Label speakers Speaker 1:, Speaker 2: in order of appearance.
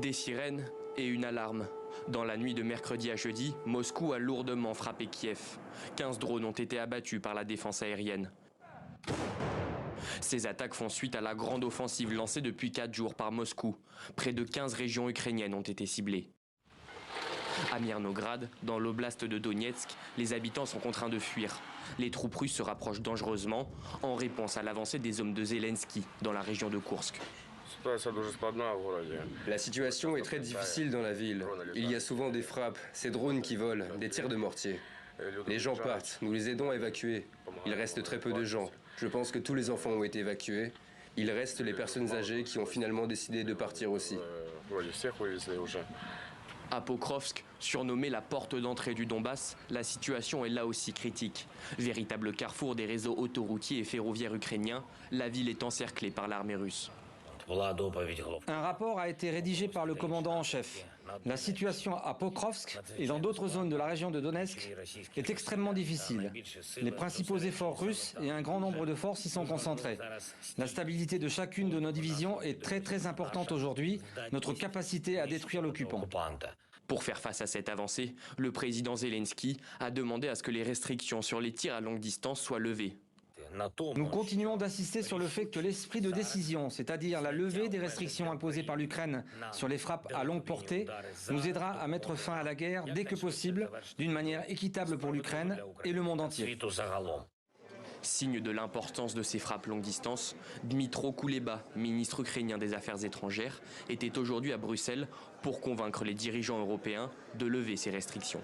Speaker 1: Des sirènes et une alarme. Dans la nuit de mercredi à jeudi, Moscou a lourdement frappé Kiev. 15 drones ont été abattus par la défense aérienne. Ces attaques font suite à la grande offensive lancée depuis 4 jours par Moscou. Près de 15 régions ukrainiennes ont été ciblées. À Mirnograd, dans l'oblast de Donetsk, les habitants sont contraints de fuir. Les troupes russes se rapprochent dangereusement en réponse à l'avancée des hommes de Zelensky dans la région de Koursk.
Speaker 2: La situation est très difficile dans la ville. Il y a souvent des frappes, ces drones qui volent, des tirs de mortier. Les gens partent, nous les aidons à évacuer. Il reste très peu de gens. Je pense que tous les enfants ont été évacués. Il reste les personnes âgées qui ont finalement décidé de partir aussi.
Speaker 1: À Pokrovsk, surnommée la porte d'entrée du Donbass, la situation est là aussi critique. Véritable carrefour des réseaux autoroutiers et ferroviaires ukrainiens, la ville est encerclée par l'armée russe.
Speaker 3: Un rapport a été rédigé par le commandant en chef. La situation à Pokrovsk et dans d'autres zones de la région de Donetsk est extrêmement difficile. Les principaux efforts russes et un grand nombre de forces y sont concentrés. La stabilité de chacune de nos divisions est très importante aujourd'hui, notre capacité à détruire l'occupant.
Speaker 1: Pour faire face à cette avancée, le président Zelensky a demandé à ce que les restrictions sur les tirs à longue distance soient levées.
Speaker 3: Nous continuons d'insister sur le fait que l'esprit de décision, c'est-à-dire la levée des restrictions imposées par l'Ukraine sur les frappes à longue portée, nous aidera à mettre fin à la guerre dès que possible, d'une manière équitable pour l'Ukraine et le monde entier.
Speaker 1: Signe de l'importance de ces frappes longue distance, Dmytro Kuleba, ministre ukrainien des Affaires étrangères, était aujourd'hui à Bruxelles pour convaincre les dirigeants européens de lever ces restrictions.